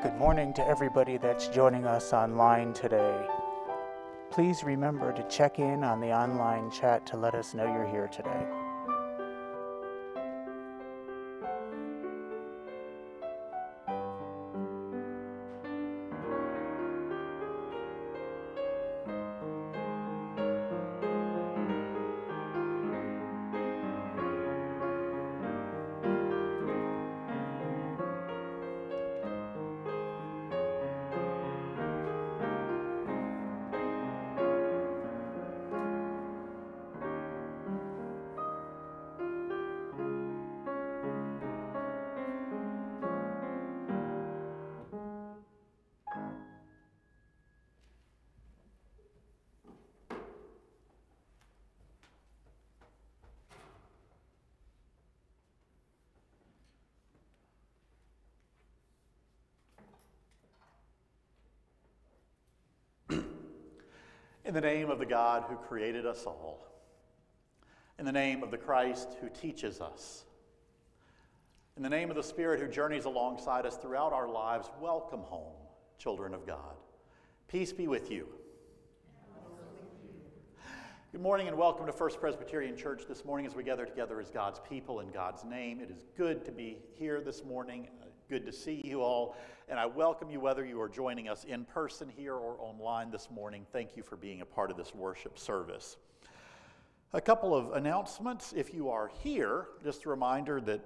Good morning to everybody that's joining us online today. Please remember to check in on the online chat to let us know you're here today. In the name of the God who created us all, in the name of the Christ who teaches us, in the name of the Spirit who journeys alongside us throughout our lives, welcome home, children of God. Peace be with you. Good morning and welcome to First Presbyterian Church this morning as we gather together as God's people in God's name. It is good to be here this morning. Good to see you all, and I welcome you whether you are joining us in person here or online this morning. Thank you for being a part of this worship service. A couple of announcements. If you are here, just a reminder that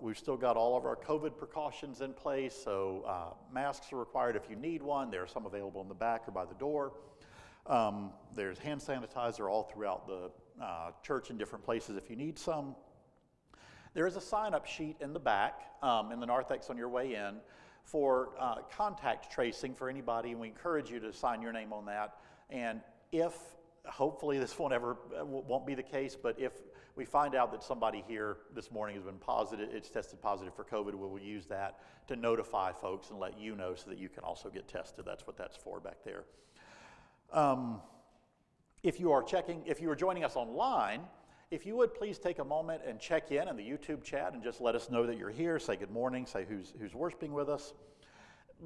we've still got all of our COVID precautions in place, so masks are required if you need one. There are some available in the back or by the door. There's hand sanitizer all throughout the church in different places if you need some. There is a sign-up sheet in the back, in the narthex on your way in, for contact tracing for anybody, and we encourage you to sign your name on that. And if, hopefully this won't be the case, but if we find out that somebody here this morning has been positive, it's tested positive for COVID, we will use that to notify folks and let you know so that you can also get tested. That's what that's for back there. If you are joining us online, if you would please take a moment and check in the YouTube chat and just let us know that you're here. Say good morning, say who's worshiping with us.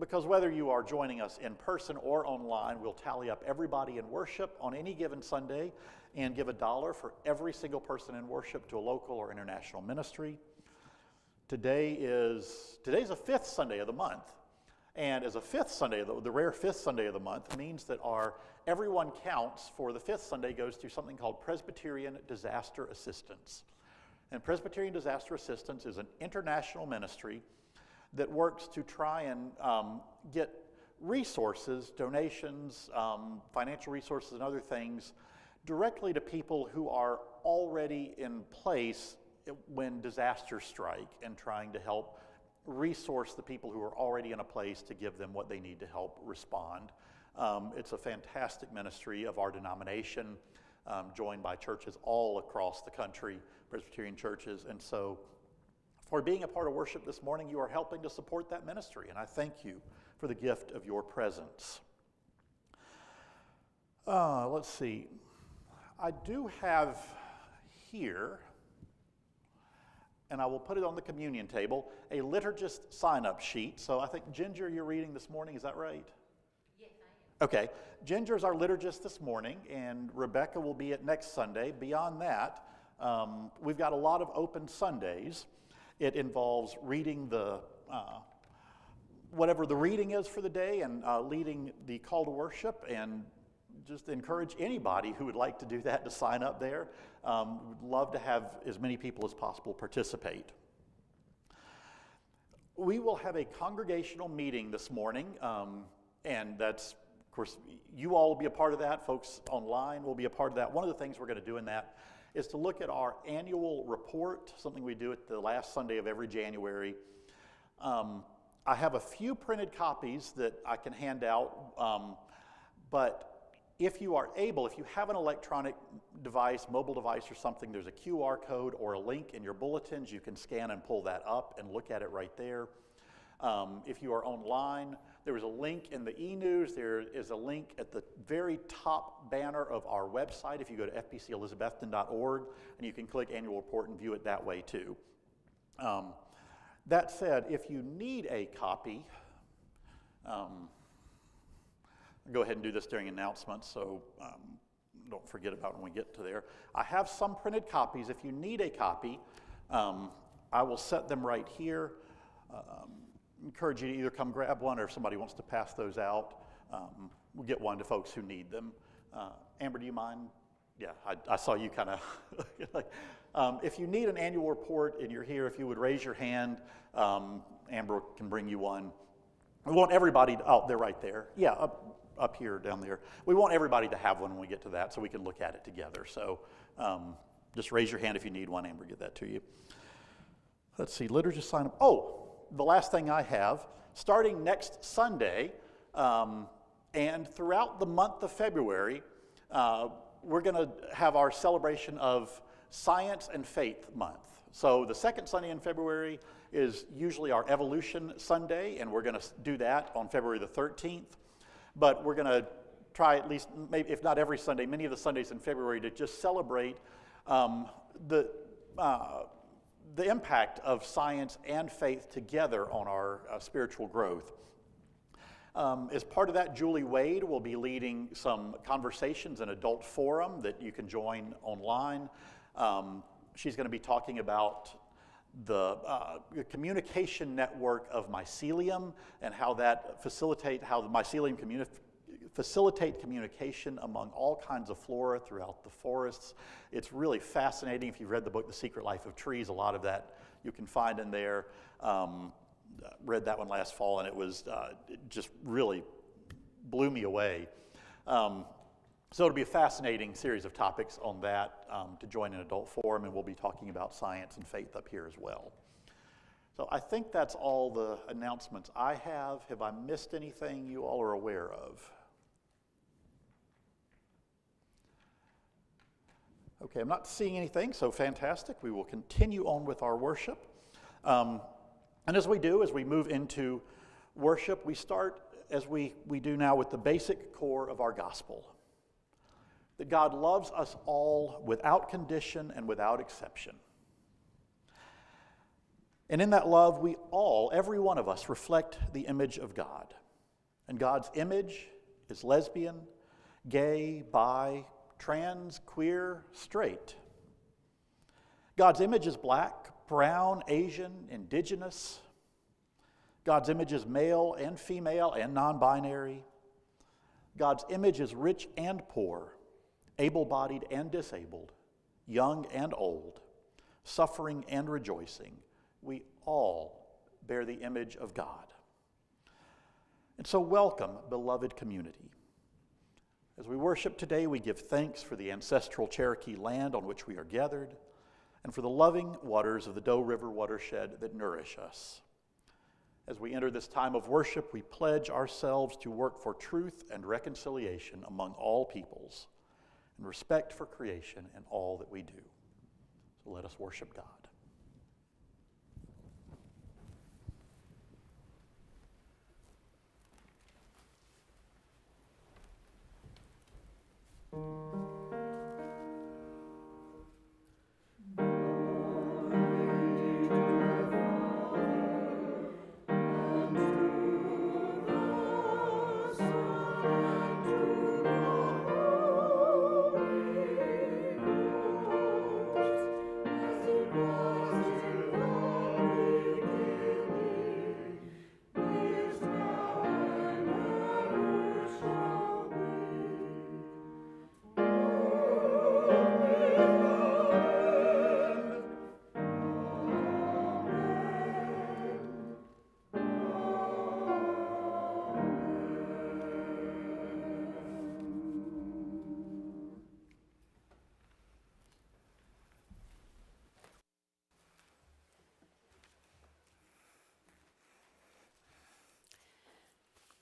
Because whether you are joining us in person or online, we'll tally up everybody in worship on any given Sunday and give $1 for every single person in worship to a local or international ministry. Today's a fifth Sunday of the month. And as a fifth Sunday, the rare fifth Sunday of the month means that our Everyone Counts for the fifth Sunday goes to something called Presbyterian Disaster Assistance. And Presbyterian Disaster Assistance is an international ministry that works to try and get resources, donations, financial resources and other things directly to people who are already in place when disasters strike, and trying to help resource the people who are already in a place to give them what they need to help respond. It's a fantastic ministry of our denomination, joined by churches all across the country, Presbyterian churches. And so for being a part of worship this morning, you are helping to support that ministry, and I thank you for the gift of your presence. Let's see. I do have here, and I will put it on the communion table, a liturgist sign-up sheet. So I think, Ginger, you're reading this morning, is that right? Yes, I am. Okay. Ginger's our liturgist this morning, and Rebecca will be at next Sunday. Beyond that, we've got a lot of open Sundays. It involves reading whatever the reading is for the day, and leading the call to worship, and just encourage anybody who would like to do that to sign up there. We'd love to have as many people as possible participate. We will have a congregational meeting this morning, and that's, of course, you all will be a part of that. Folks online will be a part of that. One of the things we're going to do in that is to look at our annual report, something we do at the last Sunday of every January. I have a few printed copies that I can hand out, but if you are able, if you have an electronic device, mobile device or something, there's a QR code or a link in your bulletins. You can scan and pull that up and look at it right there. If you are online, there is a link in the e-news. There is a link at the very top banner of our website if you go to FPCeElizabethton.org, and you can click annual report and view it that way too. That said, if you need a copy, Go ahead and do this during announcements, so don't forget about when we get to there. I have some printed copies. If you need a copy, I will set them right here. Encourage you to either come grab one, or if somebody wants to pass those out, we'll get one to folks who need them. Amber, do you mind? Yeah, I saw you kind of like, if you need an annual report and you're here, if you would raise your hand, Amber can bring you one. We want everybody to, oh, they're right there. Yeah, up here, down there. We want everybody to have one when we get to that so we can look at it together. So just raise your hand if you need one. Amber, get that to you. Let's see, liturgist sign up. Oh, the last thing I have, starting next Sunday and throughout the month of February, we're going to have our celebration of Science and Faith Month. So the second Sunday in February is usually our Evolution Sunday, and we're going to do that on February the 13th. But we're going to try at least, maybe if not every Sunday, many of the Sundays in February to just celebrate the impact of science and faith together on our spiritual growth. As part of that, Julie Wade will be leading some conversations in Adult Forum that you can join online. She's going to be talking about the communication network of mycelium and how that how the mycelium facilitate communication among all kinds of flora throughout the forests. It's really fascinating. If you've read the book, The Secret Life of Trees, a lot of that you can find in there. Read that one last fall, and it was it just really blew me away. So it'll be a fascinating series of topics on that to join an Adult Forum, and we'll be talking about science and faith up here as well. So I think that's all the announcements I have. Have I missed anything you all are aware of? Okay, I'm not seeing anything, so fantastic. We will continue on with our worship. And as we do, as we move into worship, we start, as we do now, with the basic core of our gospel. That God loves us all without condition and without exception. And in that love, we all, every one of us, reflect the image of God. And God's image is lesbian, gay, bi, trans, queer, straight. God's image is black, brown, Asian, indigenous. God's image is male and female and non-binary. God's image is rich and poor, able-bodied and disabled, young and old, suffering and rejoicing. We all bear the image of God. And so welcome, beloved community. As we worship today, we give thanks for the ancestral Cherokee land on which we are gathered, and for the loving waters of the Doe River watershed that nourish us. As we enter this time of worship, we pledge ourselves to work for truth and reconciliation among all peoples, and respect for creation in all that we do. So let us worship God.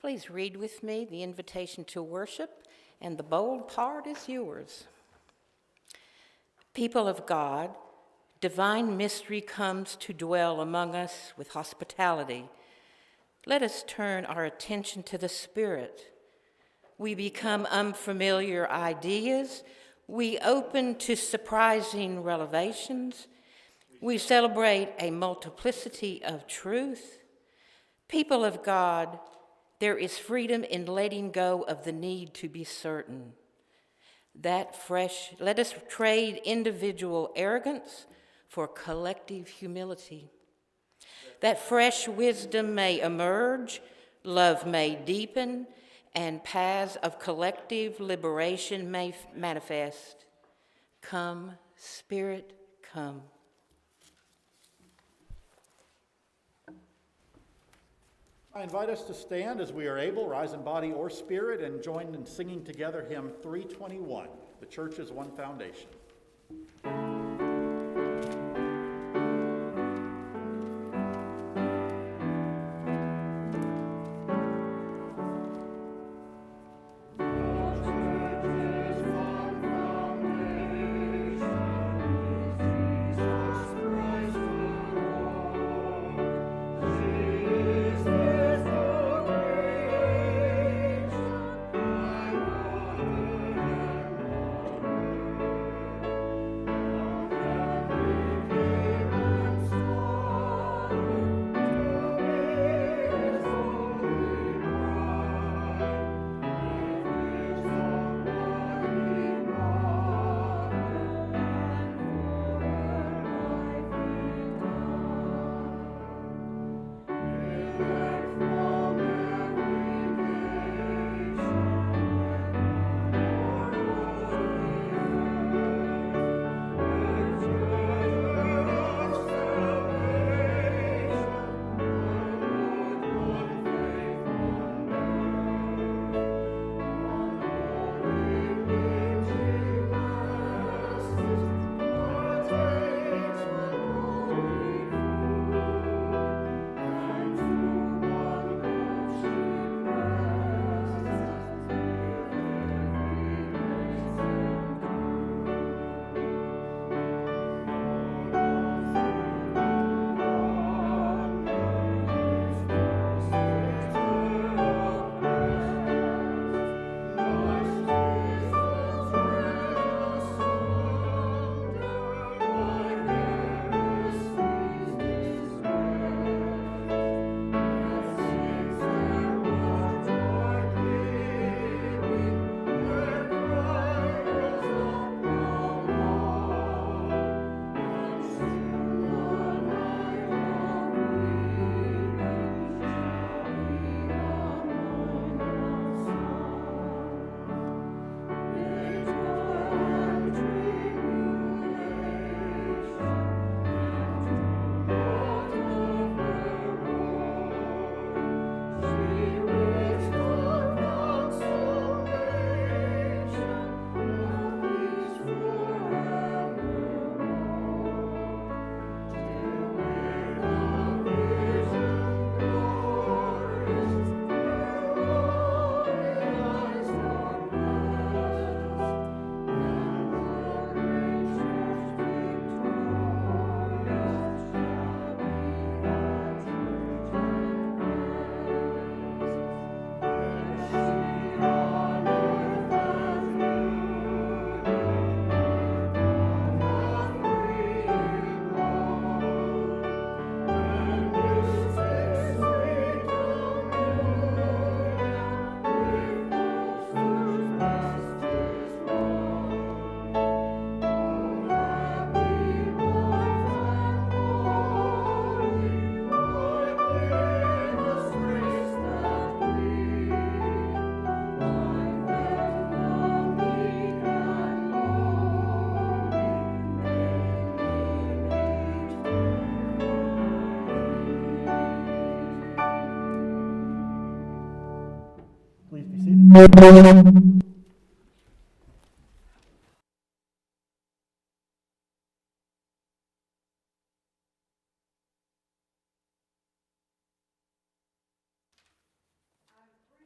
Please read with me the invitation to worship, and the bold part is yours. People of God, divine mystery comes to dwell among us with hospitality. Let us turn our attention to the Spirit. We become unfamiliar ideas. We open to surprising revelations. We celebrate a multiplicity of truth. People of God, There is freedom in letting go of the need to be certain. Let us trade individual arrogance for collective humility. That fresh wisdom may emerge, love may deepen, and paths of collective liberation may manifest. Come, Spirit, come. I invite us to stand as we are able, rise in body or spirit, and join in singing together hymn 321, The Church is One Foundation.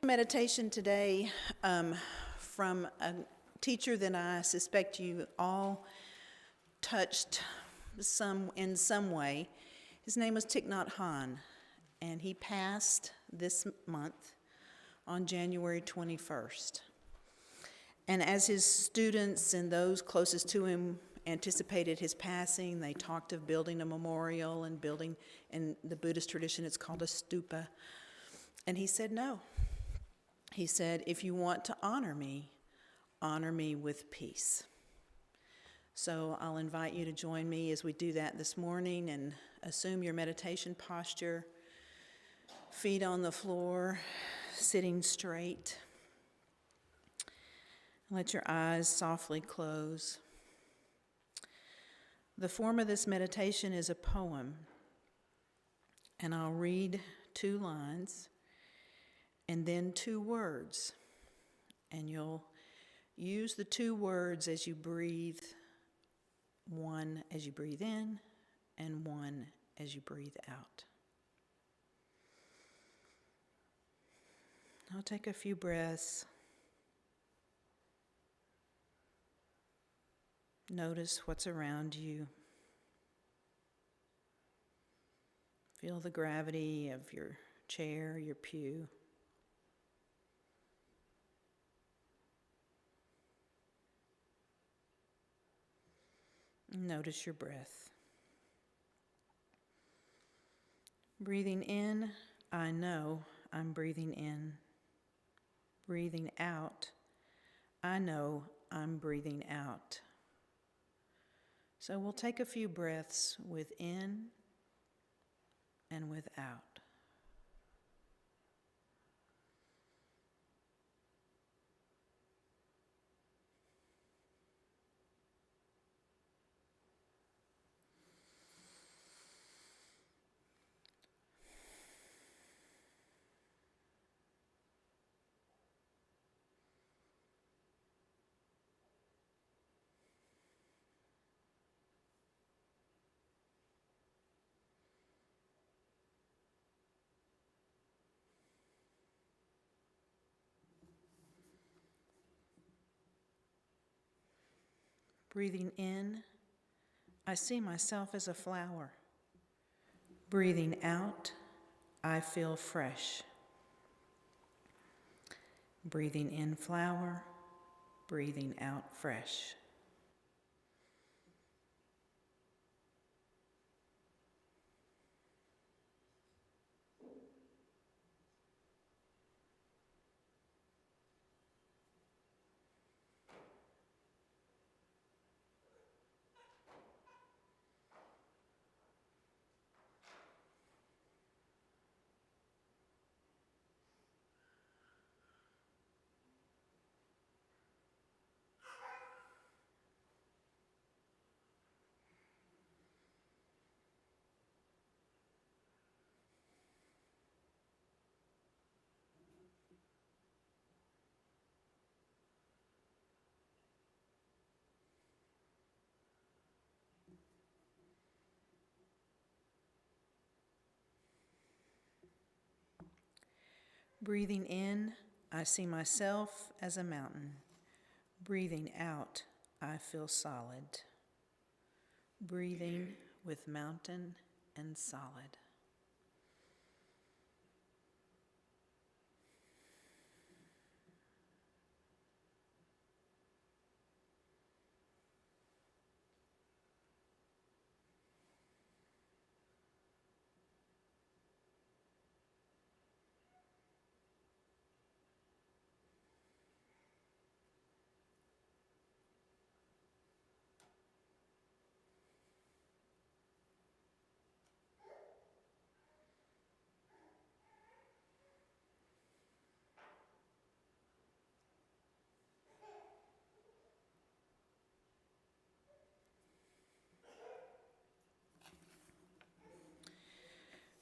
Meditation today from a teacher that I suspect you all touched in some way. His name was Thich Nhat Hanh, and he passed this month on January 21st. And as his students and those closest to him anticipated his passing, they talked of building a memorial and building, in the Buddhist tradition it's called a stupa. And he said no. he said, if you want to honor me with peace. So I'll invite you to join me as we do that this morning and assume your meditation posture, feet on the floor, sitting straight. Let your eyes softly close. The form of this meditation is a poem, and I'll read 2 lines and then 2 words, and you'll use the 2 words as you breathe, one as you breathe in and one as you breathe out. I'll take a few breaths. Notice what's around you. Feel the gravity of your chair, your pew. Notice your breath. Breathing in, I know I'm breathing in. Breathing out, I know I'm breathing out. So we'll take a few breaths with in and with out. Breathing in, I see myself as a flower. Breathing out, I feel fresh. Breathing in flower, breathing out fresh. Breathing in, I see myself as a mountain. Breathing out, I feel solid. Breathing with mountain and solid.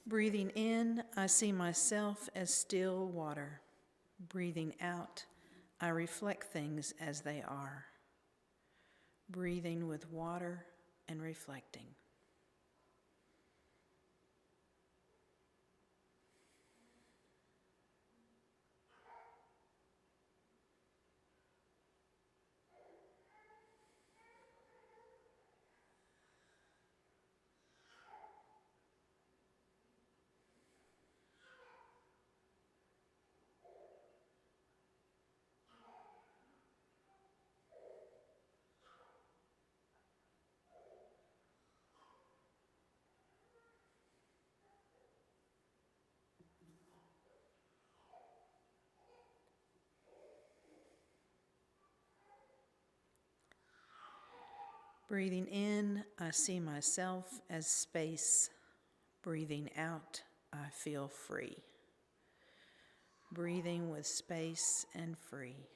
Breathing in, I see myself as still water. Breathing out, I reflect things as they are. Breathing with water and reflecting. Breathing in, I see myself as space. Breathing out, I feel free. Breathing with space and free.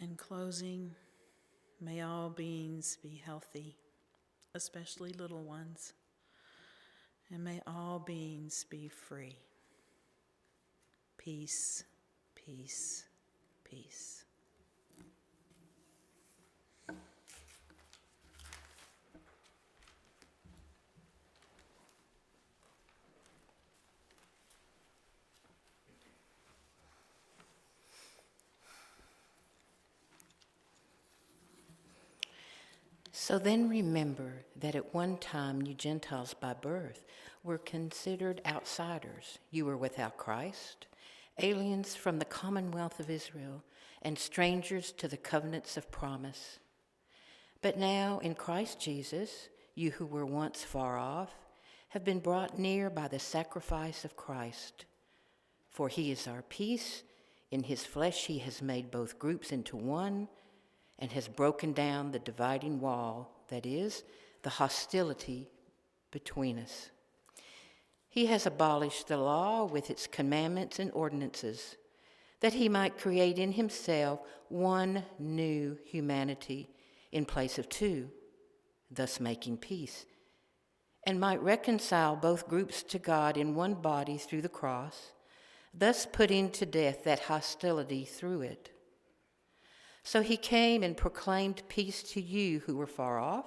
In closing, may all beings be healthy, especially little ones, and may all beings be free. Peace, peace, peace. So then remember that at one time you Gentiles by birth were considered outsiders. You were without Christ, aliens from the commonwealth of Israel, and strangers to the covenants of promise. But now in Christ Jesus, you who were once far off have been brought near by the sacrifice of Christ. For he is our peace. In his flesh he has made both groups into one, and has broken down the dividing wall, that is, the hostility between us. He has abolished the law with its commandments and ordinances, that he might create in himself one new humanity in place of two, thus making peace, and might reconcile both groups to God in one body through the cross, thus putting to death that hostility through it. So he came and proclaimed peace to you who were far off,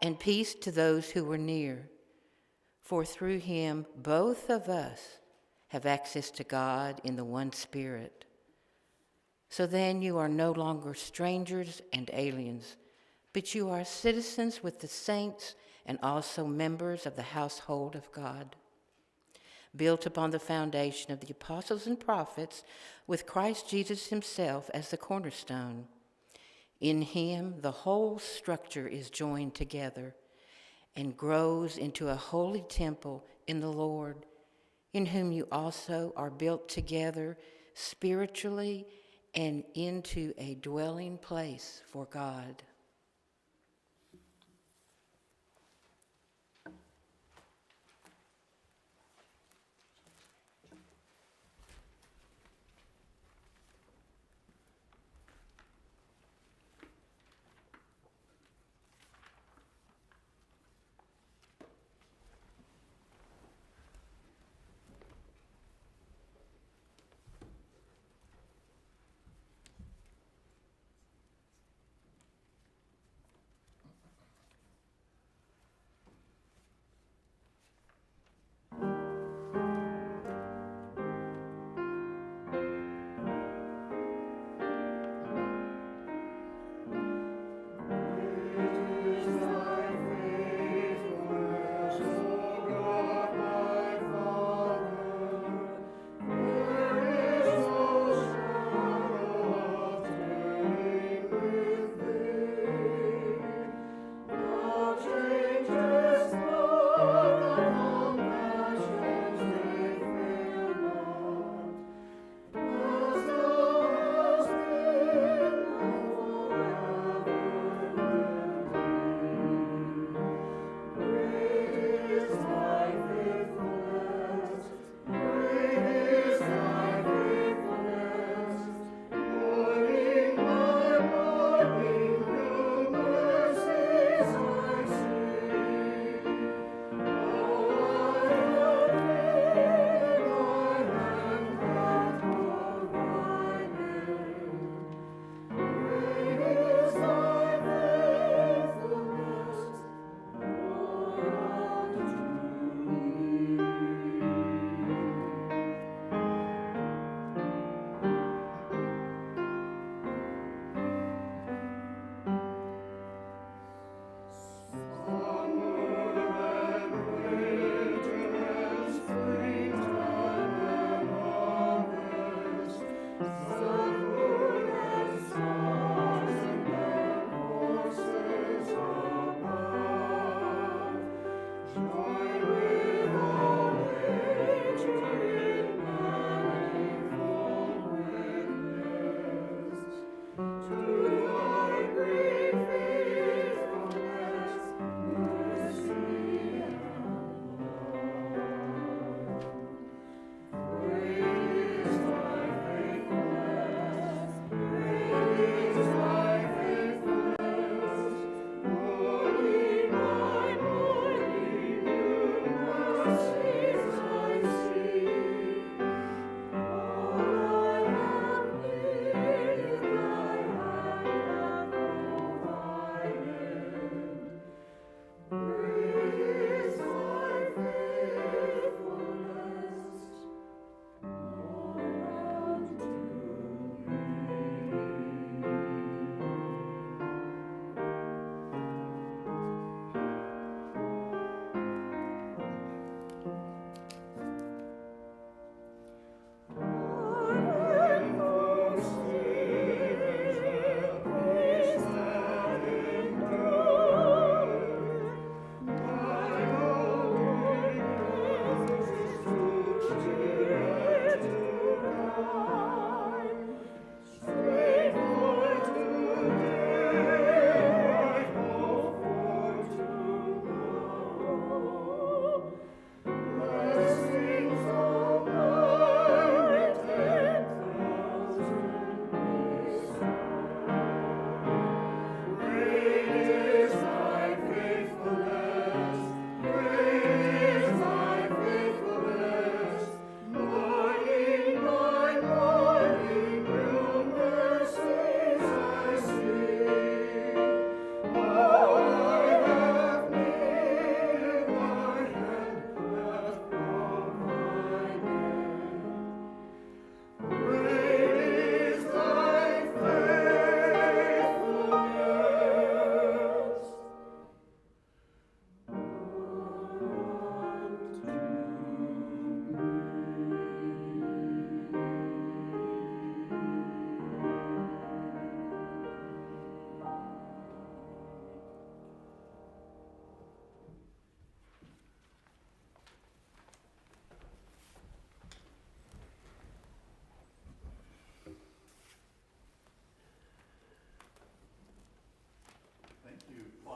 and peace to those who were near. For through him both of us have access to God in the one Spirit. So then you are no longer strangers and aliens, but you are citizens with the saints and also members of the household of God, built upon the foundation of the apostles and prophets, with Christ Jesus himself as the cornerstone. In him the whole structure is joined together and grows into a holy temple in the Lord, in whom you also are built together spiritually and into a dwelling place for God.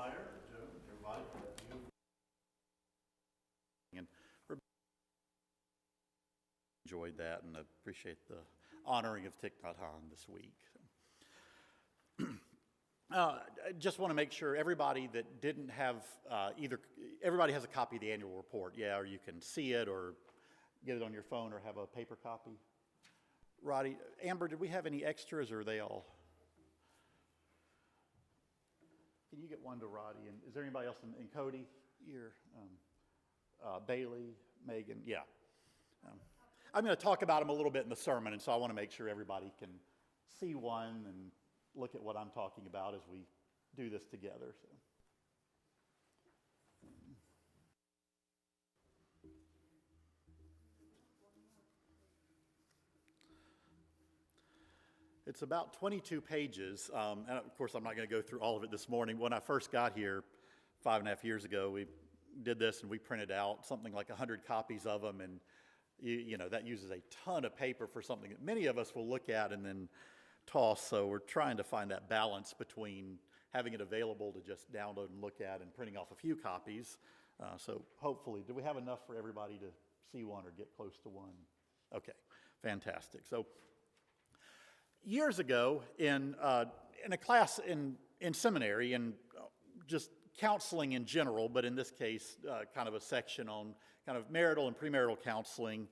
choir, Joe, everybody. And enjoyed that and appreciate the honoring of Thich Nhat Hanh this week. I just want to make sure everybody that didn't have everybody has a copy of the annual report, yeah, or you can see it or get it on your phone or have a paper copy. Roddy, Amber, did we have any extras or are they all? Can you get one to Roddy? And is there anybody else in Cody here? Bailey, Megan, yeah. I'm going to talk about them a little bit in the sermon, and so I want to make sure everybody can see one and look at what I'm talking about as we do this together. So. It's about 22 pages, and of course I'm not going to go through all of it this morning. When I first got here 5.5 years ago, we did this and we printed out something like 100 copies of them, and you know that uses a ton of paper for something that many of us will look at and then toss. So we're trying to find that balance between having it available to just download and look at and printing off a few copies. So hopefully, do we have enough for everybody to see one or get close to one? Okay, fantastic. So years ago in a class in seminary, and just counseling in general, but in this case, kind of a section on kind of marital and premarital counseling,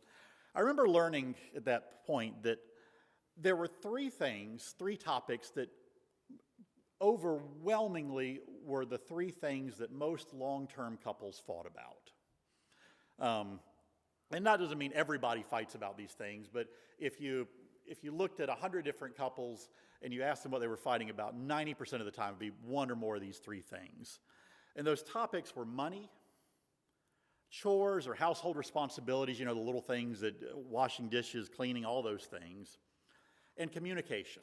I remember learning at that point that there were three topics that overwhelmingly were the three things that most long-term couples fought about. And that doesn't mean everybody fights about these things, but if you looked at 100 different couples and you asked them what they were fighting about, 90% of the time it would be one or more of these three things. And those topics were money, chores or household responsibilities, you know, the little things that washing dishes, cleaning, all those things, and communication.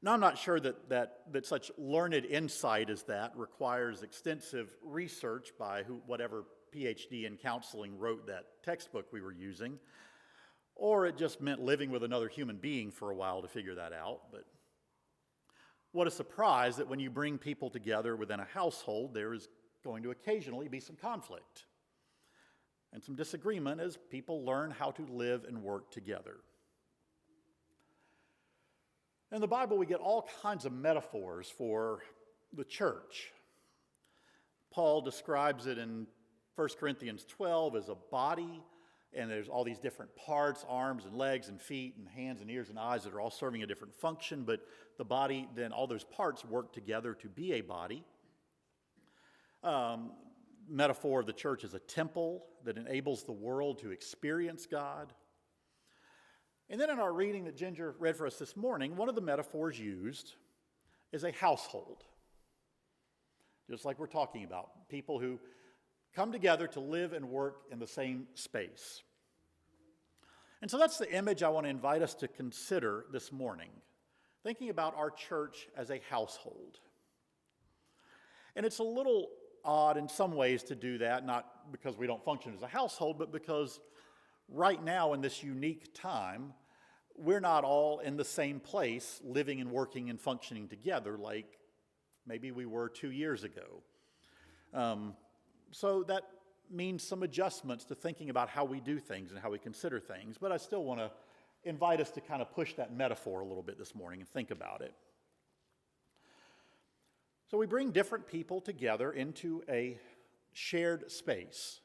Now, I'm not sure that such learned insight as that requires extensive research by whatever PhD in counseling wrote that textbook we were using, or it just meant living with another human being for a while to figure that out. But what a surprise that when you bring people together within a household, there is going to occasionally be some conflict and some disagreement as people learn how to live and work together. In the Bible, we get all kinds of metaphors for the church. Paul describes it in 1 Corinthians 12 as a body, and there's all these different parts, arms and legs and feet and hands and ears and eyes that are all serving a different function, but the body, then all those parts work together to be a body. Metaphor of the church is a temple that enables the world to experience God. And then in our reading that Ginger read for us this morning, one of the metaphors used is a household. Just like we're talking about, people who come together to live and work in the same space. And so that's the image I want to invite us to consider this morning, thinking about our church as a household. And it's a little odd in some ways to do that, not because we don't function as a household, but because right now in this unique time, we're not all in the same place living and working and functioning together like maybe we were 2 years ago. So that means some adjustments to thinking about how we do things and how we consider things, but I still want to invite us to kind of push that metaphor a little bit this morning and think about it. So we bring different people together into a shared space,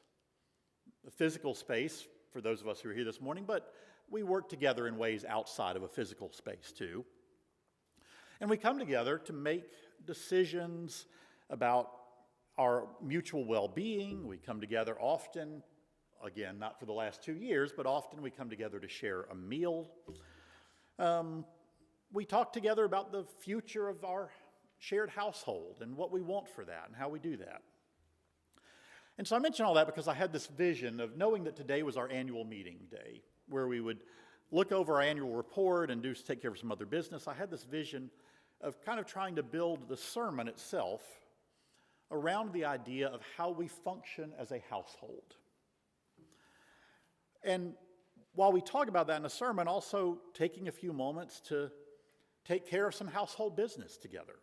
a physical space for those of us who are here this morning, but we work together in ways outside of a physical space too. And we come together to make decisions about our mutual well-being. We come together often, again, not for the last 2 years, but often we come together to share a meal. We talk together about the future of our shared household and what we want for that and how we do that. And so I mention all that because I had this vision of knowing that today was our annual meeting day, where we would look over our annual report and take care of some other business. I had this vision of kind of trying to build the sermon itself around the idea of how we function as a household. And while we talk about that in the sermon, also taking a few moments to take care of some household business together.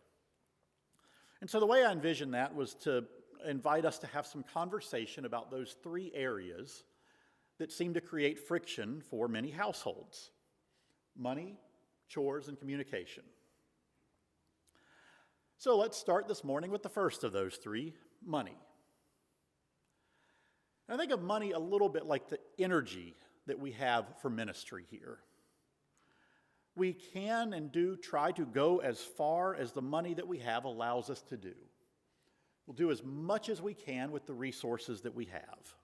And so the way I envisioned that was to invite us to have some conversation about those three areas that seem to create friction for many households: money, chores, and communication. So let's start this morning with the first of those three, money. I think of money a little bit like the energy that we have for ministry here. We can and do try to go as far as the money that we have allows us to do. We'll do as much as we can with the resources that we have.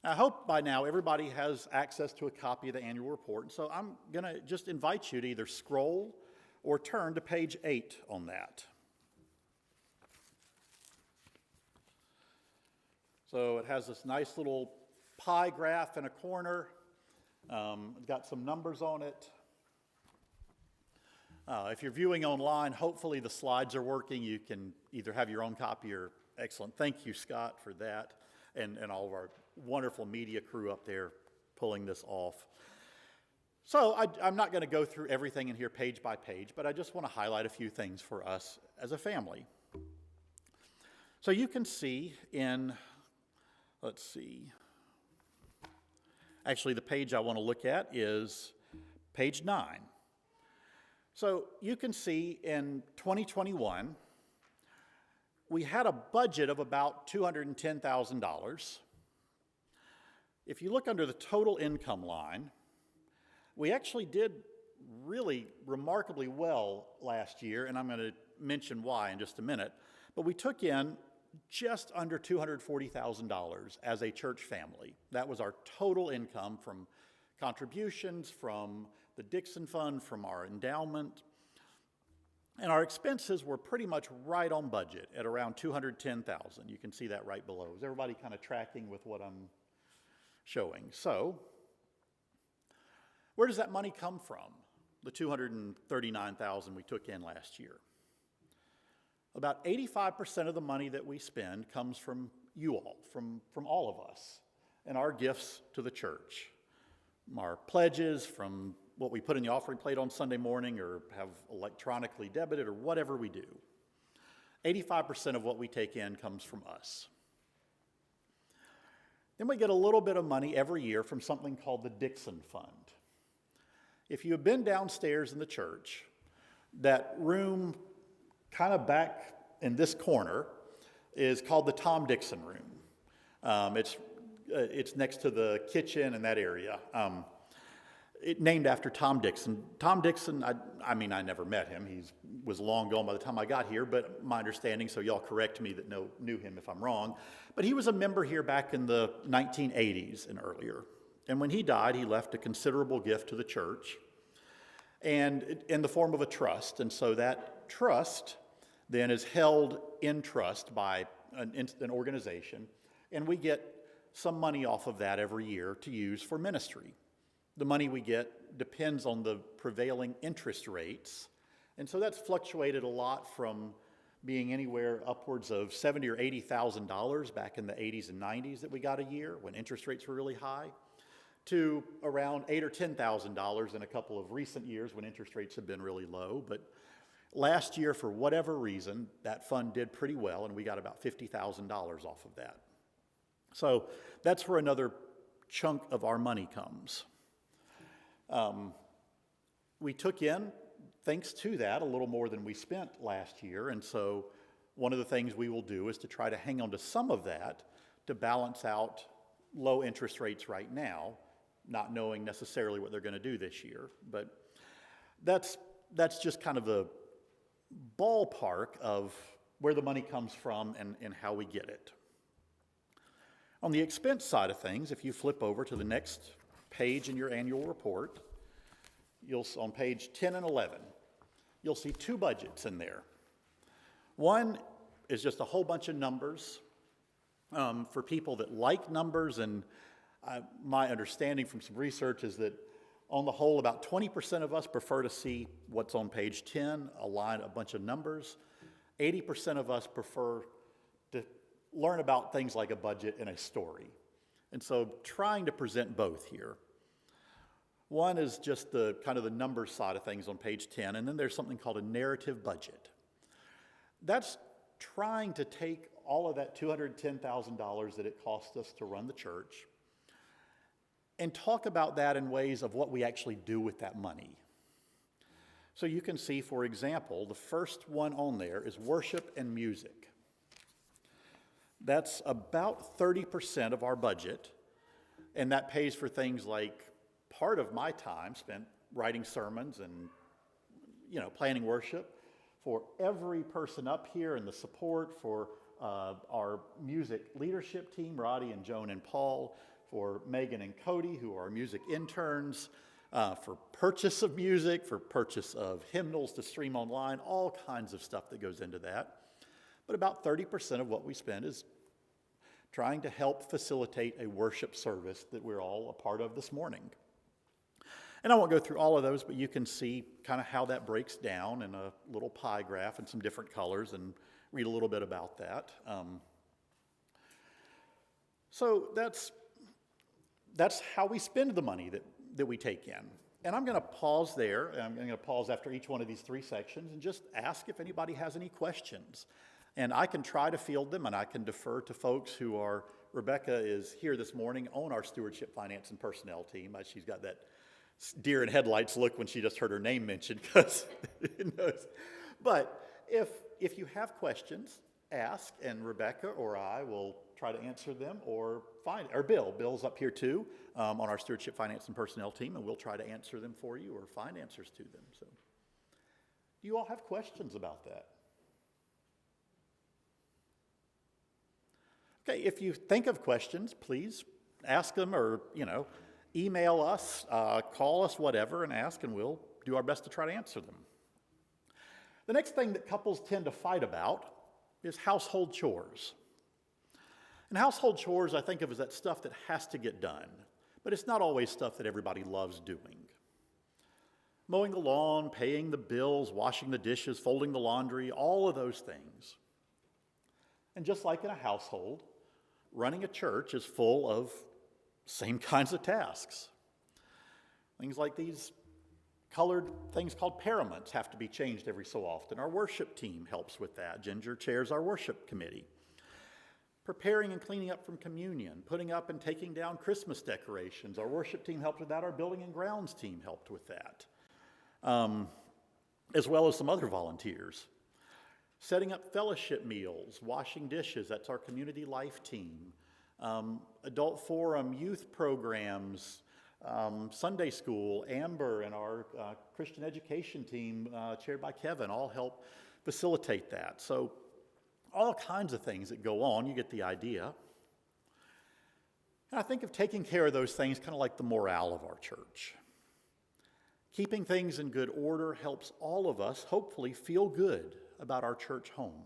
I hope by now everybody has access to a copy of the annual report, and so I'm going to just invite you to either scroll or turn to page 8 on that. So it has this nice little pie graph in a corner. It's got some numbers on it. If you're viewing online, hopefully the slides are working. You can either have your own copy or excellent. Thank you, Scott, for that, and all of our wonderful media crew up there pulling this off. So I'm not going to go through everything in here page by page, but I just want to highlight a few things for us as a family. So you can see in, let's see, actually the page I want to look at is page 9. So you can see in 2021, we had a budget of about $210,000. If you look under the total income line, we actually did really remarkably well last year, and I'm going to mention why in just a minute, but we took in just under $240,000 as a church family. That was our total income from contributions, from the Dixon Fund, from our endowment. And our expenses were pretty much right on budget at around $210,000. You can see that right below. Is everybody kind of tracking with what I'm showing? So, where does that money come from? The $239,000 we took in last year. About 85% of the money that we spend comes from you all, from all of us, and our gifts to the church. Our pledges, from what we put in the offering plate on Sunday morning or have electronically debited or whatever we do. 85% of what we take in comes from us. Then we get a little bit of money every year from something called the Dixon Fund. If you have been downstairs in the church, that room kind of back in this corner is called the Tom Dixon room. It's next to the kitchen in that area. Named after Tom Dixon. Tom Dixon, I mean, I never met him. He was long gone by the time I got here, but my understanding, so y'all correct me that knew him if I'm wrong, but he was a member here back in the 1980s and earlier. And when he died, he left a considerable gift to the church, and in the form of a trust. And so that trust then is held in trust by an organization, and we get some money off of that every year to use for ministry. The money we get depends on the prevailing interest rates, and so that's fluctuated a lot from being anywhere upwards of $70,000 or $80,000 back in the 80s and 90s that we got a year when interest rates were really high, to around $8,000 or $10,000 in a couple of recent years when interest rates have been really low. But last year, for whatever reason, that fund did pretty well, and we got about $50,000 off of that. So that's where another chunk of our money comes. We took in, thanks to that, a little more than we spent last year, and so one of the things we will do is to try to hang on to some of that to balance out low interest rates right now, not knowing necessarily what they're going to do this year. But that's just kind of the ballpark of where the money comes from and how we get it. On the expense side of things, if you flip over to the next page in your annual report, on page 10 and 11, you'll see two budgets in there. One is just a whole bunch of numbers for people that like numbers, and my understanding from some research is that on the whole, about 20% of us prefer to see what's on page 10, a bunch of numbers. 80% of us prefer to learn about things like a budget and a story. And so trying to present both here. One is just the kind of the numbers side of things on page 10, and then there's something called a narrative budget. That's trying to take all of that $210,000 that it cost us to run the church and talk about that in ways of what we actually do with that money. So you can see, for example, the first one on there is worship and music. That's about 30% of our budget, and that pays for things like part of my time spent writing sermons and, planning worship, for every person up here and the support for our music leadership team, Roddy and Joan and Paul, for Megan and Cody, who are our music interns, for purchase of music, for purchase of hymnals to stream online, all kinds of stuff that goes into that. But about 30% of what we spend is trying to help facilitate a worship service that we're all a part of this morning. And I won't go through all of those, but you can see kind of how that breaks down in a little pie graph in some different colors and read a little bit about that. So that's how we spend the money that we take in. And I'm going to pause there, and I'm going to pause after each one of these three sections and just ask if anybody has any questions. And I can try to field them, and I can defer to folks who are, Rebecca is here this morning on our stewardship, finance, and personnel team. She's got that deer in headlights look when she just heard her name mentioned, because it knows. But if you have questions, ask, and Rebecca or I will try to answer them, or Bill's up here too, on our stewardship, finance, and personnel team, and we'll try to answer them for you or find answers to them. So, do you all have questions about that? Okay, if you think of questions, please ask them, or email us, call us, whatever, and ask, and we'll do our best to try to answer them. The next thing that couples tend to fight about is household chores. And household chores I think of as that stuff that has to get done, but it's not always stuff that everybody loves doing. Mowing the lawn, paying the bills, washing the dishes, folding the laundry, all of those things. And just like in a household, running a church is full of same kinds of tasks. Things like these colored things called paraments have to be changed every so often. Our worship team helps with that. Ginger chairs our worship committee. Preparing and cleaning up from communion, putting up and taking down Christmas decorations. Our worship team helped with that. Our building and grounds team helped with that, as well as some other volunteers. Setting up fellowship meals, washing dishes, that's our community life team. Adult forum, youth programs, Sunday school, Amber and our Christian education team, chaired by Kevin, all help facilitate that. So all kinds of things that go on, you get the idea. And I think of taking care of those things kind of like the morale of our church. Keeping things in good order helps all of us hopefully feel good about our church home.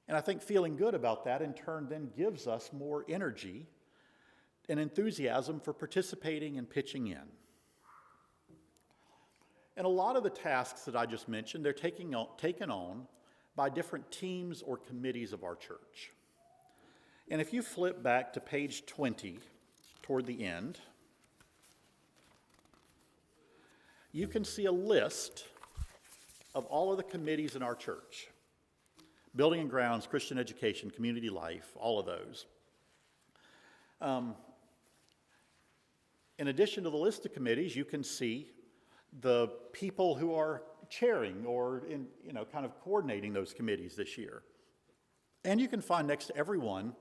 And I think feeling good about that in turn then gives us more energy and enthusiasm for participating and pitching in. And a lot of the tasks that I just mentioned, they're taken on by different teams or committees of our church. And if you flip back to page 20 toward the end, you can see a list of all of the committees in our church. Building and grounds, Christian education, community life, all of those. In addition to the list of committees, you can see the people who are chairing or kind of coordinating those committees this year. And you can find next to everyone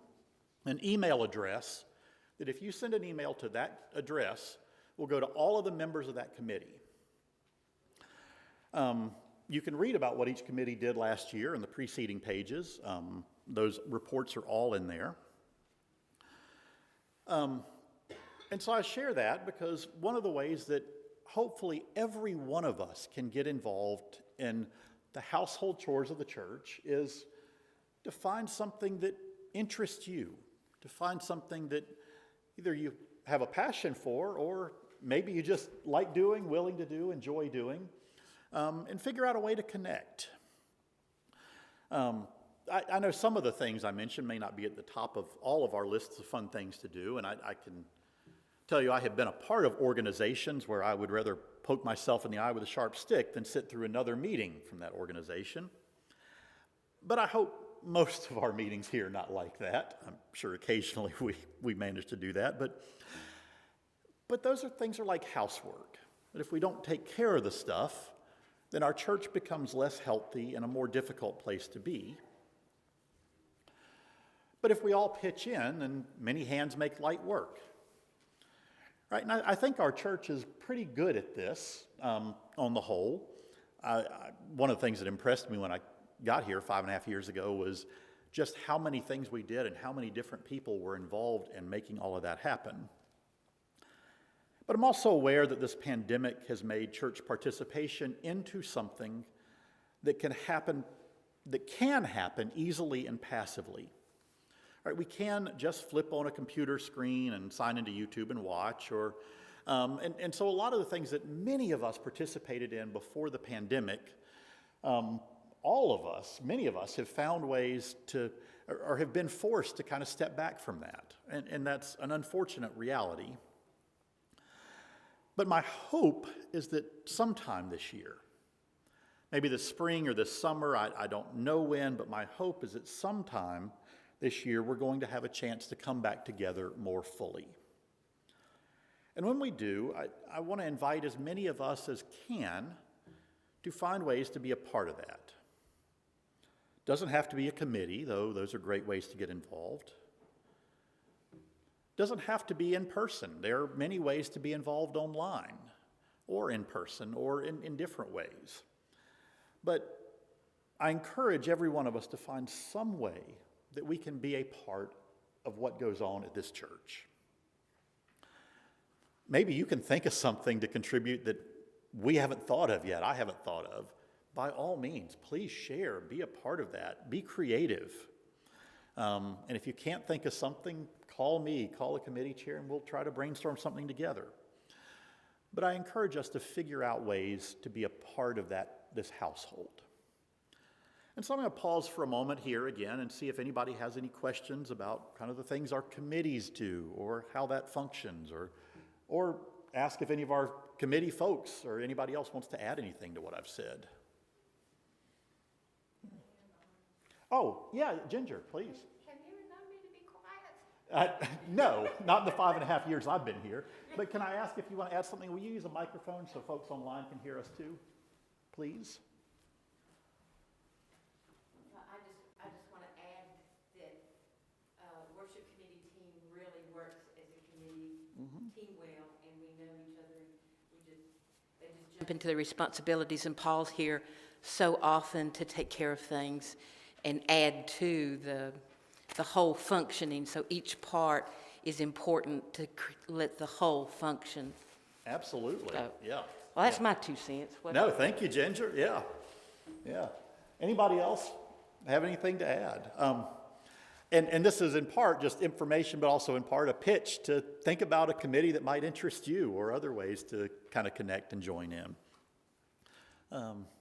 an email address that if you send an email to that address, will go to all of the members of that committee. You can read about what each committee did last year in the preceding pages. Those reports are all in there. And so I share that because one of the ways that hopefully every one of us can get involved in the household chores of the church is to find something that interests you, to find something that either you have a passion for or maybe you just like doing, willing to do, enjoy doing, and figure out a way to connect. I know some of the things I mentioned may not be at the top of all of our lists of fun things to do, and I can tell you I have been a part of organizations where I would rather poke myself in the eye with a sharp stick than sit through another meeting from that organization. But I hope most of our meetings here are not like that. I'm sure occasionally we manage to do that, but those things are like housework. That if we don't take care of the stuff, then our church becomes less healthy and a more difficult place to be. But if we all pitch in, then many hands make light work. Right? And I think our church is pretty good at this on the whole. One of the things that impressed me when I got here 5.5 years ago was just how many things we did and how many different people were involved in making all of that happen. But I'm also aware that this pandemic has made church participation into something that can happen easily and passively. Right, we can just flip on a computer screen and sign into YouTube and watch, and so a lot of the things that many of us participated in before the pandemic, many of us have found ways to, or have been forced to kind of step back from that, and that's an unfortunate reality. But my hope is that sometime this year, maybe this spring or this summer, I don't know when, but my hope is that sometime this year we're going to have a chance to come back together more fully. And when we do, I want to invite as many of us as can to find ways to be a part of that. Doesn't have to be a committee, though those are great ways to get involved. Doesn't have to be in person. There are many ways to be involved online or in person or in different ways. But I encourage every one of us to find some way that we can be a part of what goes on at this church. Maybe you can think of something to contribute that we haven't thought of yet, I haven't thought of. By all means, please share, be a part of that, be creative. And if you can't think of something, call me, call a committee chair, and we'll try to brainstorm something together. But I encourage us to figure out ways to be a part of this household. And so I'm going to pause for a moment here again and see if anybody has any questions about kind of the things our committees do or how that functions, or ask if any of our committee folks or anybody else wants to add anything to what I've said. Oh, yeah, Ginger, please. Can you remind me to be quiet? No, not in the 5.5 years I've been here. But can I ask if you want to add something? Will you use a microphone so folks online can hear us too, please? I just want to add that worship committee team really works as a committee team well, and we know each other. They just Jump into the responsibilities, and Paul's here so often to take care of things and add to the whole functioning. So each part is important to let the whole function. Absolutely, So, yeah. Well, that's my 2 cents. No, thank you, Ginger. Yeah. Anybody else have anything to add? And this is in part just information, but also in part a pitch to think about a committee that might interest you or other ways to kind of connect and join in.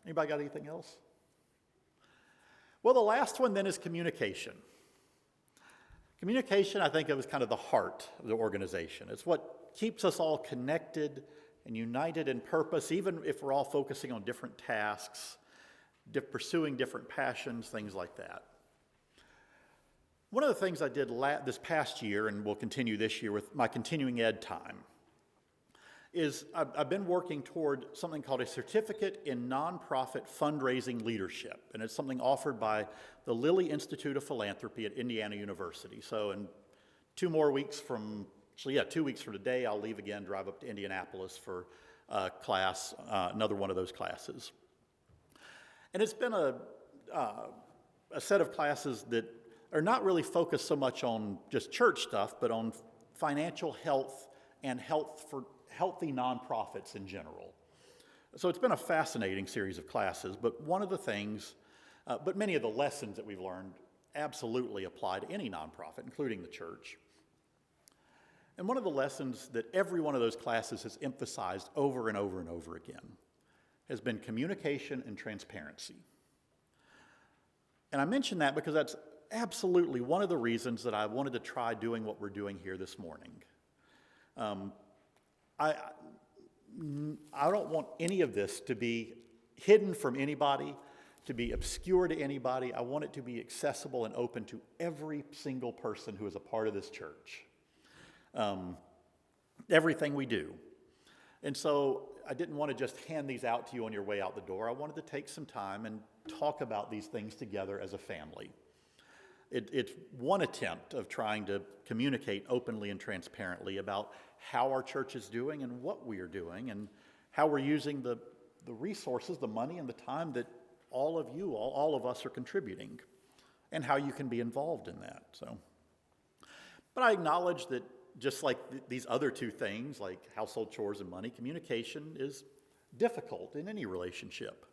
Anybody got anything else? Well, the last one then is communication. Communication, I think, of as kind of the heart of the organization. It's what keeps us all connected and united in purpose, even if we're all focusing on different tasks, pursuing different passions, things like that. One of the things I did this past year, and will continue this year with my continuing ed time, is I've been working toward something called a Certificate in Nonprofit Fundraising Leadership, and it's something offered by the Lilly Institute of Philanthropy at Indiana University. So in 2 weeks from today, I'll leave again, drive up to Indianapolis for a class, another one of those classes. And it's been a set of classes that are not really focused so much on just church stuff, but on financial health and health for healthy nonprofits in general. So it's been a fascinating series of classes, but one of the things, but many of the lessons that we've learned absolutely apply to any nonprofit, including the church. And one of the lessons that every one of those classes has emphasized over and over and over again has been communication and transparency. And I mention that because that's absolutely one of the reasons that I wanted to try doing what we're doing here this morning. I don't want any of this to be hidden from anybody. to be obscure to anybody. I want it to be accessible and open to every single person who is a part of this church. Everything we do. And so I didn't want to just hand these out to you on your way out the door. I wanted to take some time and talk about these things together as a family. It's one attempt of trying to communicate openly and transparently about how our church is doing and what we are doing and how we're using the resources, the money, and the time that all of us are contributing, and how you can be involved in that. But I acknowledge that just like these other two things, like household chores and money, communication is difficult in any relationship.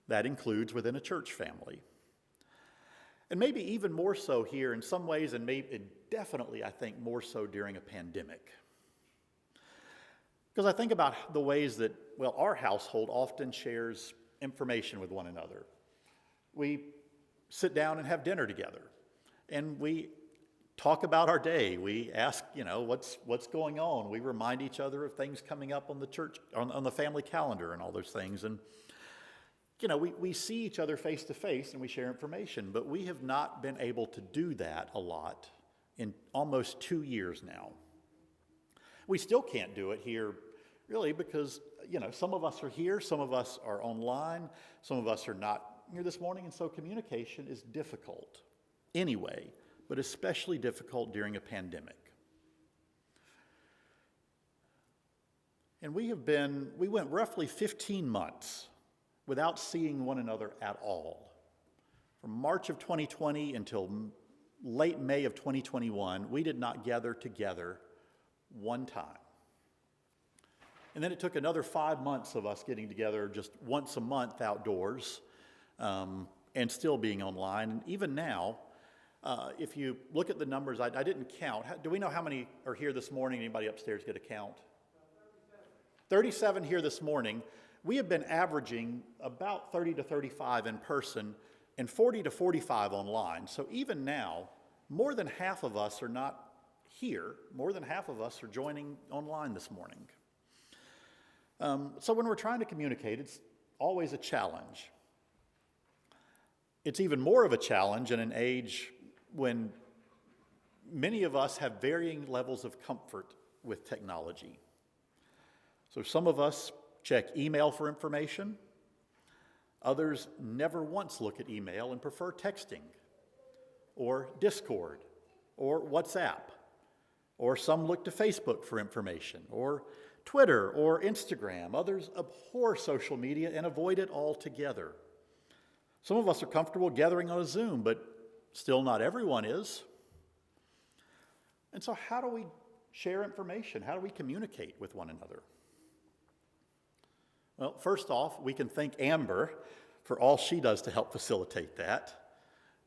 That includes within a church family. And maybe even more so here in some ways, and definitely I think more so during a pandemic. Because I think about the ways that, our household often shares information with one another. We sit down and have dinner together, and we talk about our day. We ask, what's going on. We remind each other of things coming up on the church, on the family calendar and all those things. And, we see each other face to face and we share information, but we have not been able to do that a lot in almost 2 years now. We still can't do it here, really, because, some of us are here, some of us are online, some of us are not here this morning, and so communication is difficult anyway, but especially difficult during a pandemic. And we went roughly 15 months without seeing one another at all. From March of 2020 until late May of 2021, we did not gather together one time. And then it took another 5 months of us getting together just once a month outdoors, and still being online. And even now, if you look at the numbers, I didn't count. Do we know how many are here this morning? Anybody upstairs get a count? 37 here this morning. We have been averaging about 30 to 35 in person and 40 to 45 online. So even now, more than half of us are not here. More than half of us are joining online this morning. So when we're trying to communicate, it's always a challenge. It's even more of a challenge in an age when many of us have varying levels of comfort with technology. So some of us check email for information. Others never once look at email and prefer texting or Discord or WhatsApp. Or some look to Facebook for information, or Twitter or Instagram. Others abhor social media and avoid it altogether. Some of us are comfortable gathering on a Zoom, but still not everyone is. And so how do we share information? How do we communicate with one another? Well, first off, we can thank Amber for all she does to help facilitate that.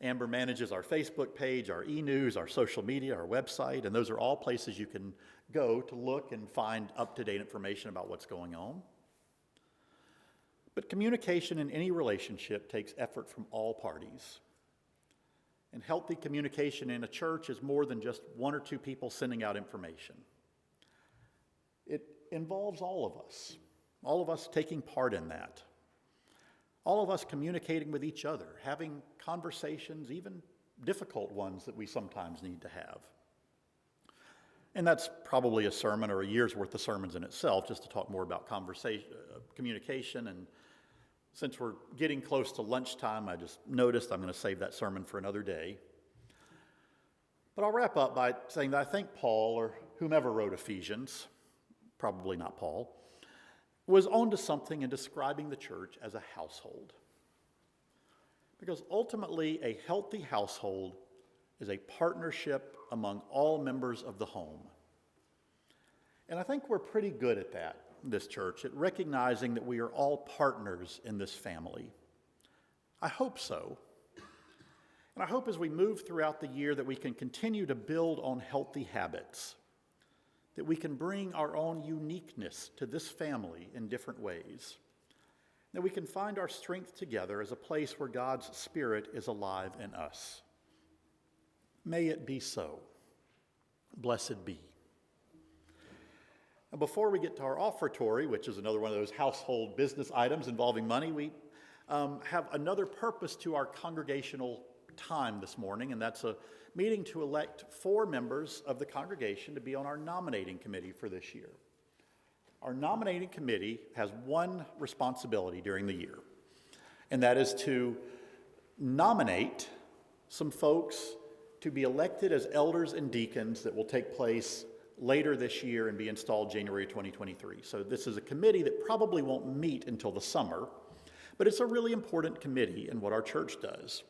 Amber manages our Facebook page, our e-news, our social media, our website, and those are all places you can go to look and find up-to-date information about what's going on. But communication in any relationship takes effort from all parties. And healthy communication in a church is more than just one or two people sending out information. It involves all of us taking part in that. All of us communicating with each other, having conversations, even difficult ones that we sometimes need to have. And that's probably a sermon or a year's worth of sermons in itself, just to talk more about communication. And since we're getting close to lunchtime, I just noticed I'm going to save that sermon for another day. But I'll wrap up by saying that I think Paul, or whomever wrote Ephesians, probably not Paul, was onto something in describing the church as a household. Because ultimately, a healthy household is a partnership among all members of the home. And I think we're pretty good at that, this church, at recognizing that we are all partners in this family. I hope so. And I hope as we move throughout the year that we can continue to build on healthy habits, that we can bring our own uniqueness to this family in different ways, that we can find our strength together as a place where God's Spirit is alive in us. May it be so. Blessed be. And before we get to our offertory, which is another one of those household business items involving money, have another purpose to our congregational time this morning, and that's a meeting to elect 4 members of the congregation to be on our nominating committee for this year. Our nominating committee has one responsibility during the year, and that is to nominate some folks to be elected as elders and deacons that will take place later this year and be installed January 2023. So this is a committee that probably won't meet until the summer, but it's a really important committee in what our church does.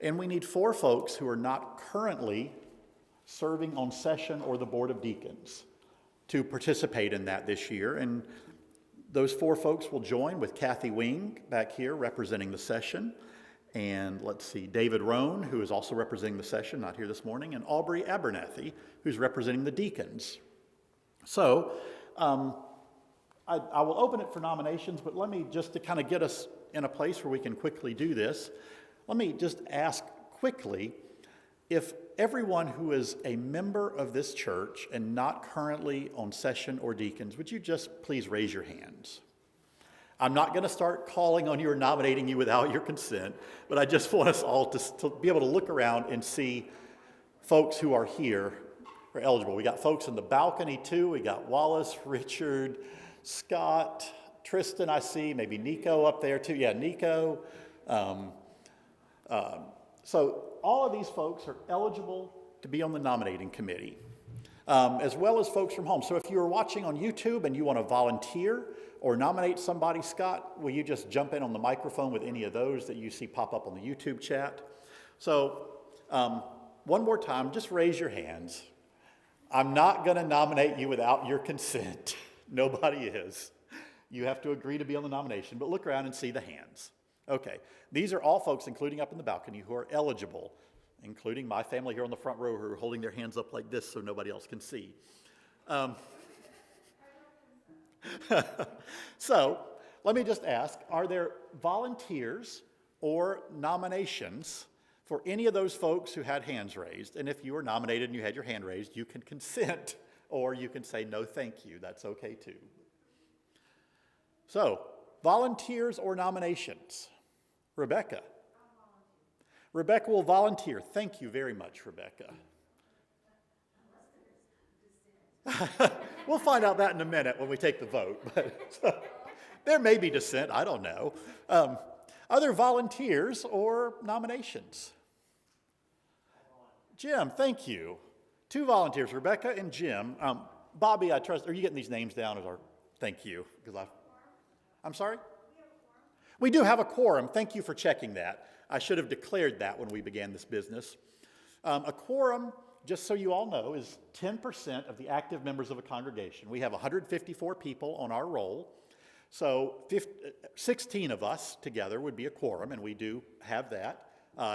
And we need 4 folks who are not currently serving on session or the board of deacons to participate in that this year. And those 4 folks will join with Kathy Wing back here representing the session. And let's see, David Roan, who is also representing the session, not here this morning, and Aubrey Abernathy, who's representing the deacons. So I will open it for nominations, but let me, just to kind of get us in a place where we can quickly do this, let me just ask quickly if everyone who is a member of this church and not currently on session or deacons, would you just please raise your hands? I'm not going to start calling on you or nominating you without your consent, but I just want us all to be able to look around and see folks who are here are eligible. We got folks in the balcony too. We got Wallace, Richard, Scott, Tristan, I see, maybe Nico up there too. Yeah, Nico. So all of these folks are eligible to be on the nominating committee, as well as folks from home. So if you are watching on YouTube and you want to volunteer or nominate somebody, Scott, will you just jump in on the microphone with any of those that you see pop up on the YouTube chat? So one more time, just raise your hands. I'm not going to nominate you without your consent. Nobody is. You have to agree to be on the nomination, but look around and see the hands. Okay, these are all folks, including up in the balcony, who are eligible, including my family here on the front row who are holding their hands up like this so nobody else can see. So let me just ask, are there volunteers or nominations for any of those folks who had hands raised? And if you were nominated and you had your hand raised, you can consent or you can say no thank you. That's okay too. So volunteers or nominations? Rebecca. Rebecca will volunteer. Thank you very much, Rebecca. We'll find out that in a minute when we take the vote. But there may be dissent. I don't know. Other volunteers or nominations? Jim, thank you. 2 volunteers, Rebecca and Jim. Bobby, I trust. Are you getting these names down? Thank you. I'm sorry? We do have a quorum. Thank you for checking that. I should have declared that when we began this business. A quorum, just so you all know, is 10% of the active members of a congregation. We have 154 people on our roll, so 16 of us together would be a quorum, and we do have that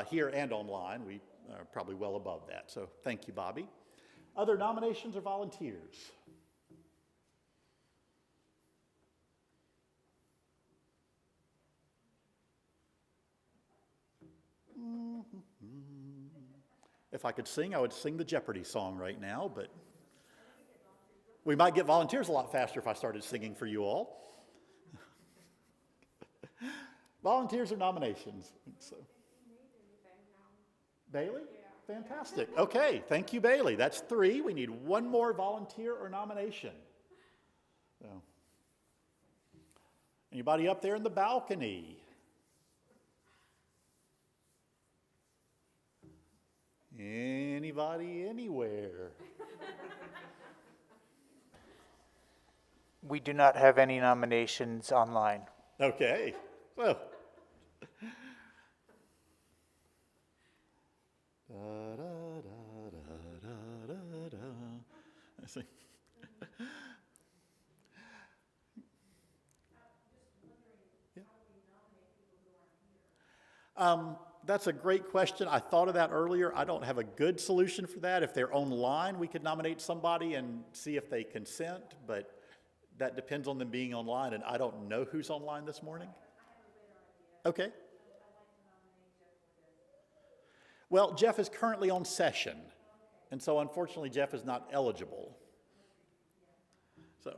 here and online. We are probably well above that, so thank you, Bobby. Other nominations or volunteers? If I could sing, I would sing the Jeopardy song right now, but we might get volunteers a lot faster if I started singing for you all. Volunteers or nominations? So. Bailey? Fantastic. Okay, thank you, Bailey. That's 3. We need 1 more volunteer or nomination. So. Anybody up there in the balcony? Anybody anywhere? We do not have any nominations online. Okay. Well. I see. That's a great question. I thought of that earlier. I don't have a good solution for that. If they're online, we could nominate somebody and see if they consent, but that depends on them being online, and I don't know who's online this morning. Okay. Well, Jeff is currently on session, and so unfortunately Jeff is not eligible. So,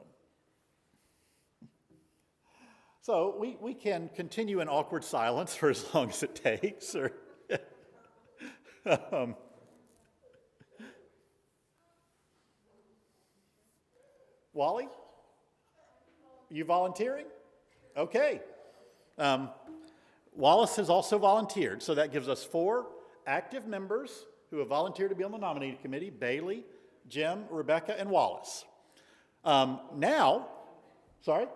So we can continue in awkward silence for as long as it takes. Or Wally, you volunteering? Okay. Wallace has also volunteered, so that gives us 4 active members who have volunteered to be on the nominating committee: Bailey, Jim, Rebecca, and Wallace. Sorry?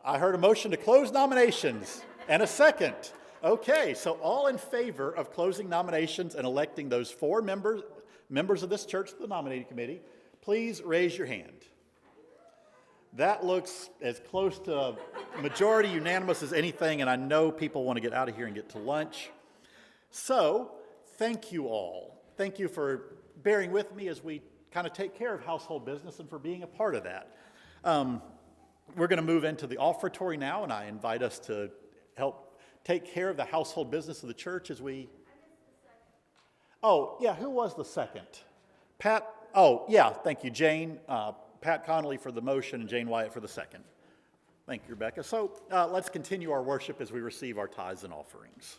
I heard a motion to close nominations and a second. Okay, so all in favor of closing nominations and electing those 4 members of this church to the nominating committee, please raise your hand. That looks as close to a majority unanimous as anything, and I know people want to get out of here and get to lunch. So, thank you all. Thank you for bearing with me as we kind of take care of household business and for being a part of that. We're going to move into the offertory now, and I invite us to help take care of the household business of the church as we... Oh, yeah, who was the second? Pat? Oh, yeah, thank you, Jane. Pat Connolly for the motion and Jane Wyatt for the second. Thank you, Rebecca. So let's continue our worship as we receive our tithes and offerings.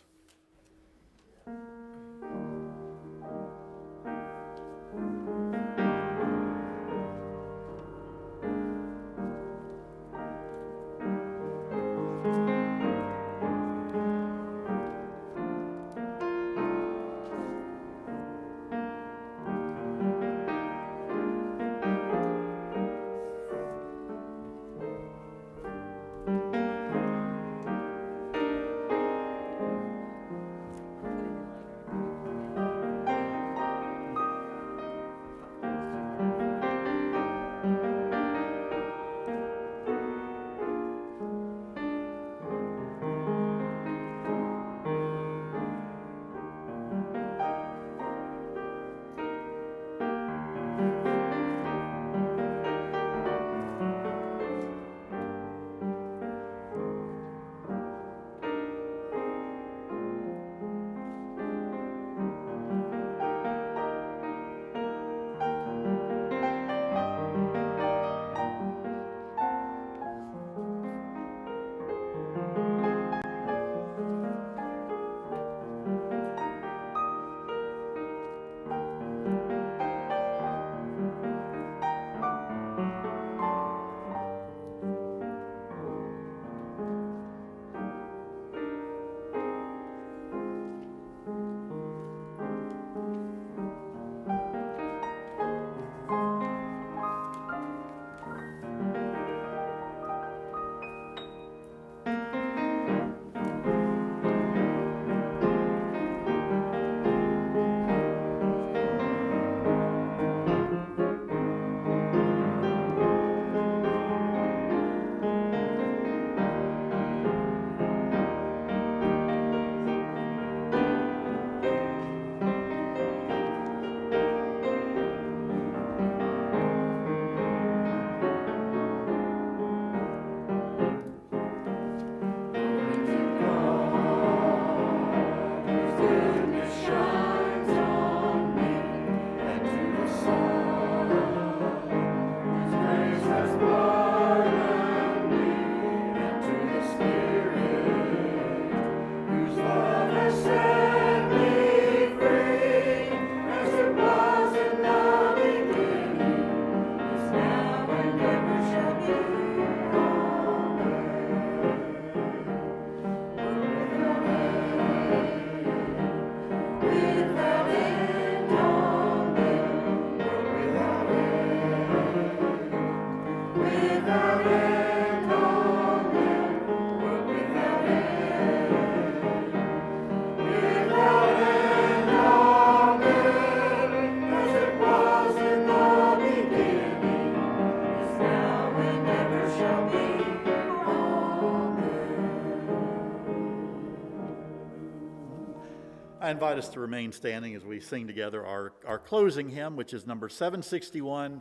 I invite us to remain standing as we sing together our closing hymn, which is number 761.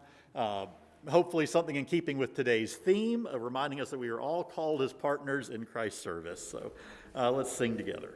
Hopefully something in keeping with today's theme, reminding us that we are all called as partners in Christ's service. So let's sing together.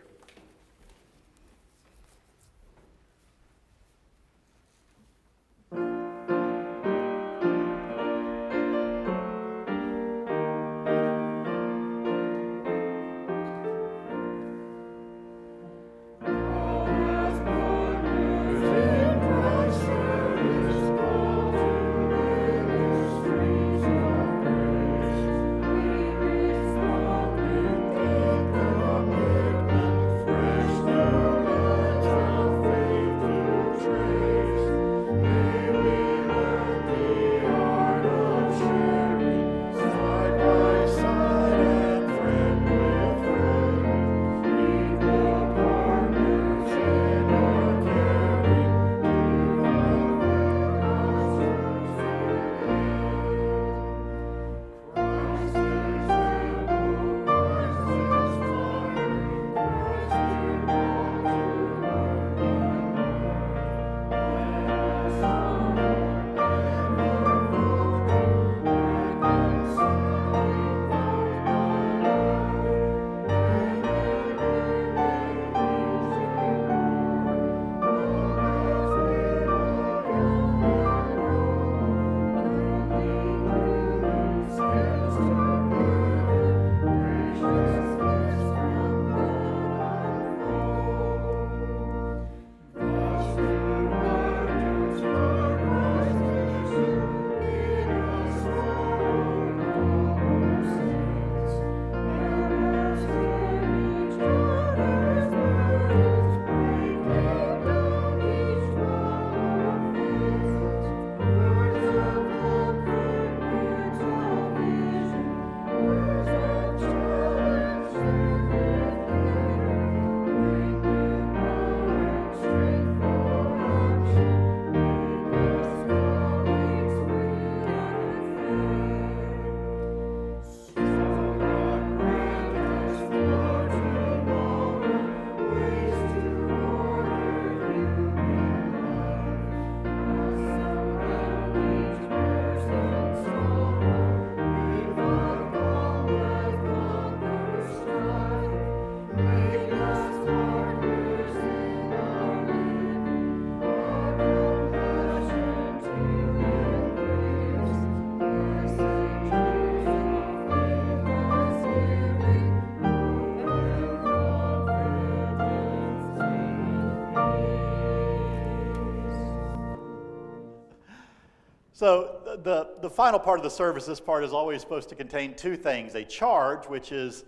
So the final part of the service, this part is always supposed to contain two things. A charge, which is,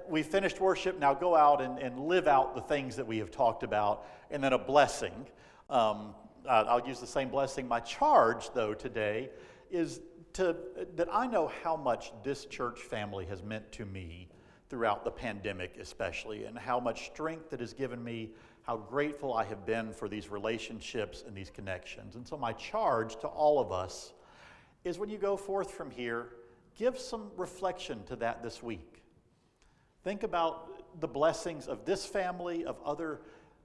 we finished worship, now go out and live out the things that we have talked about, and then a blessing. I'll use the same blessing. My charge, though, today is that I know how much this church family has meant to me throughout the pandemic especially, and how much strength it has given me, how grateful I have been for these relationships and these connections. And so my charge to all of us is, when you go forth from here, give some reflection to that this week. Think about the blessings of this family, of other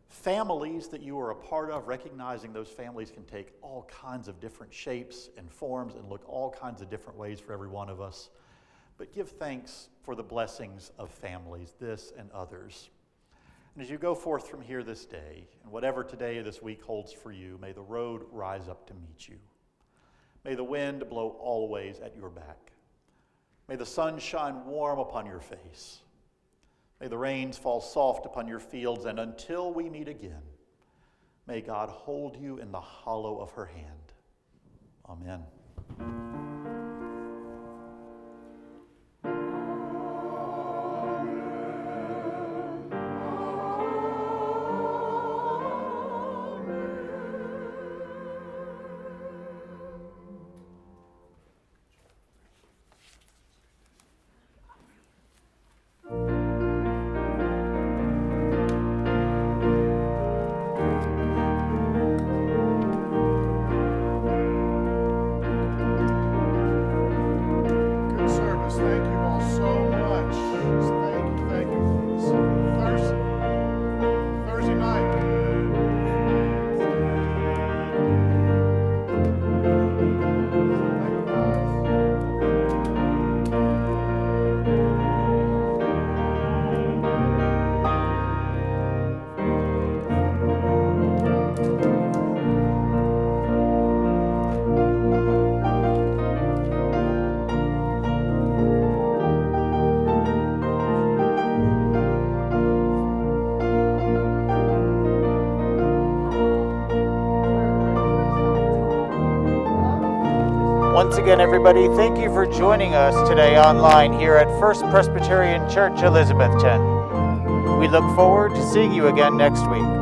families that you are a part of, recognizing those families can take all kinds of different shapes and forms and look all kinds of different ways for every one of us. But give thanks for the blessings of families, this and others. And as you go forth from here this day, and whatever today or this week holds for you, may the road rise up to meet you. May the wind blow always at your back. May the sun shine warm upon your face. May the rains fall soft upon your fields, and until we meet again, may God hold you in the hollow of her hand. Amen. Once again, everybody, thank you for joining us today online here at First Presbyterian Church, Elizabethton. We look forward to seeing you again next week.